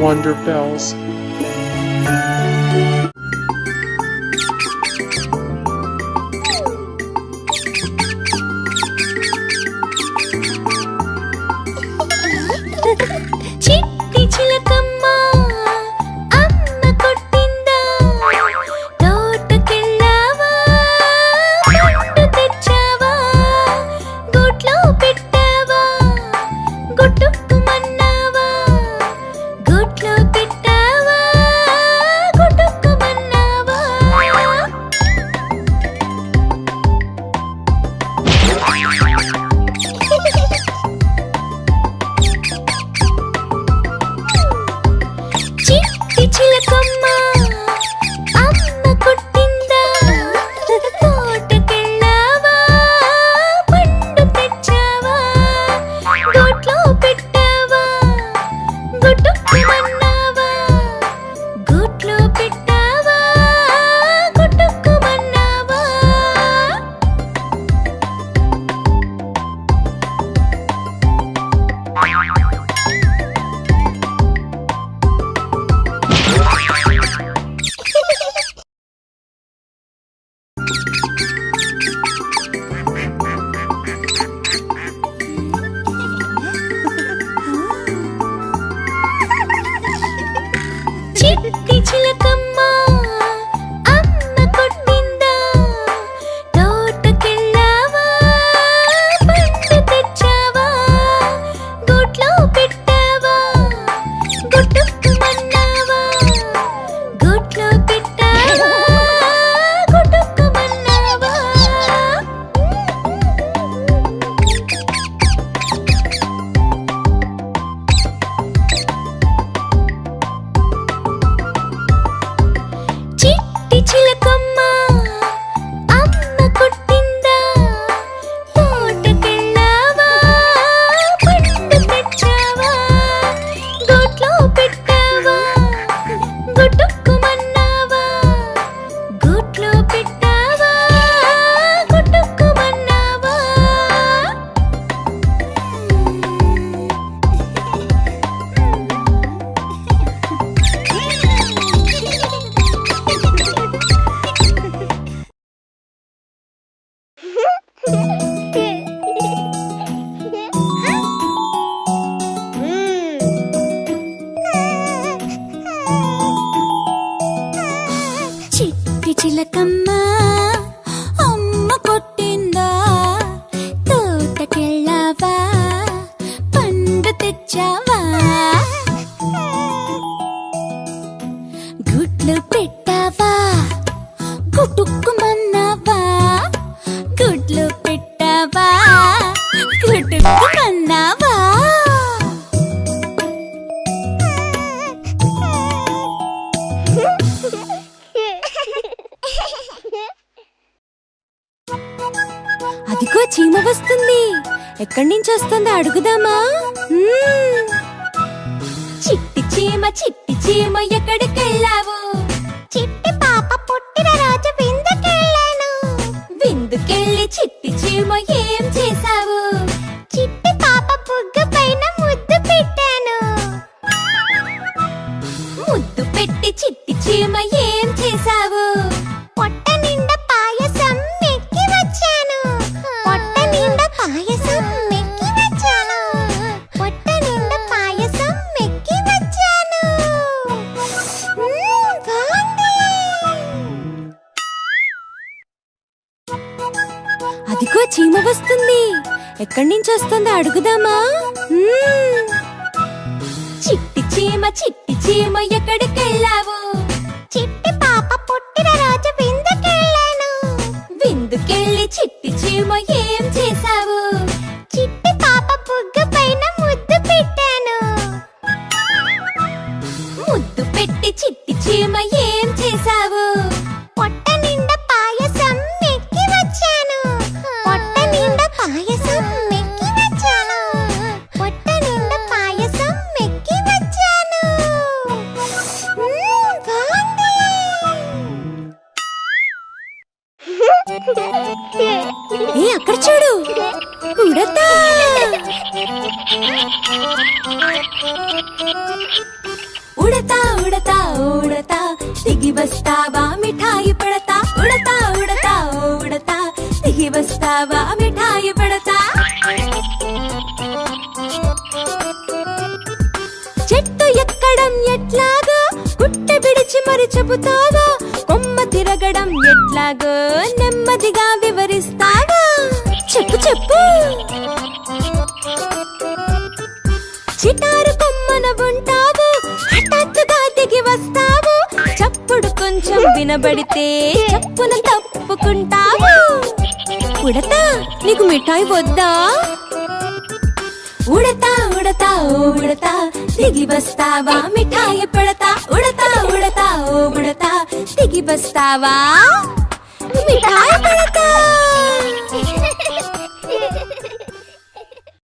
Wonder Bells. చిట్టి చిలకమ్మ అమ్మ కొట్టిందా తోటకెళ్ళావా పండు తెచ్చావా గూట్లో పెట్టావా గుట్టుకుమన్నావా గూట్లో పెట్టావా గుట్టుకుమన్నావా చిట్టి చిలకమ్మ అమ్మ కొట్టిందా తోటకెళ్ళావా పండు తెచ్చావా గూట్లో పెట్టావా గుట్టుకుమన్నావా గూట్లో పెట్టావా గుట్టుకుమన్నావా చిట్టి చిలకమ్మ అమ్మ కొట్టిందా తోటకెళ్ళావా పండు తెచ్చావా గూట్లో పెట్టావా గుట్టుకుమన్నావా గూట్లో పెట్టావా గుట్టుకుమన్నావా చిట్టి చిలకమ్మ అమ్మ కొట్టిందా తోటకెళ్ళావా పండు తెచ్చావా గూట్లో పెట్టావా గుట్టుకుమన్నావా గూట్లో పెట్టావా గుట్టుకుమన్నావా చిట్టి చిలకమ్మ అమ్మ కొట్టిందా తోటకెళ్ళావా పండు తెచ్చావా గుడ్లు పెట్టావా గుట్టుకుమన్నావా గుడ్లు పెట్టావా గుట్టుకుమన్నావా అదిగో చీమ వస్తుంది ఎక్కడి నుంచి వస్తుందో అడుగుదామా చిట్టి చీమ ఎక్కడికెళ్ళావు చిట్టి పాప పుట్టిన రోజు విందుకెళ్ళాను విందుకెళ్ళి చిట్టి చీమ ఏం చేశావు చిట్టి పాప బుగ్గ పైన ముద్దు పెట్టాను ముద్దు పెట్టి చిట్టి చీమ ఏం చేశావు పొట్ట నిండా పాయసం మెక్కి వచ్చాను పొట్ట నిండా పాయసం మెక్కి వచ్చాను పొట్ట నిండా పాయసం మెక్కి వచ్చాను బాగుంది. అదిగో చీమ వస్తుంది ఎక్కడి నుంచి వస్తుందో అడుగుదామా చిట్టి చీమ ఎక్కడికెళ్ళావు చిట్టి పాప పుట్టిన రోజు విందుకెళ్ళాను విందుకెళ్ళి చిట్టి చీమ ఏం చేశావు చిట్టి పాప బుగ్గ పైన ముద్దు పెట్టాను ముద్దు పెట్టి చిట్టి చీమ ఏం చేశావు పొట్ట నిండా పాయసం మెక్కి వచ్చాను పొట్ట నిండా పాయసం మెక్కి వచ్చాను పొట్ట నిండా పాయసం మెక్కి వచ్చాను బాగుంది. ఏ అక్కడ చూడు ఉడతా వస్తావా మిఠాయి పడతా ఉడతా ఉడతా ఓ ఉడతా దిగి వస్తావా మిఠాయి పడతా చెట్టు ఎక్కడం ఎట్లాగో గుట్ట విడిచి మరి చెబుతావా కొమ్మ తిరగడం ఎట్లాగో నెమ్మదిగా వివరిస్తావా చెప్పు చెప్పు చిటారు కొమ్మన ఉంటావు హఠాత్తుగా దిగి వస్తావు చప్పుడు కొంచెం వినబడితే చప్పున తప్పుకుంటావు ఉడతా నీకు మిఠాయి వద్దా ఉడతా ఉడతా ఓ ఉడతా దిగి వస్తావా మిఠాయి పడతా ఉడతా ఉడతా ఓ ఉడతా దిగి వస్తావా మిఠాయి పడతా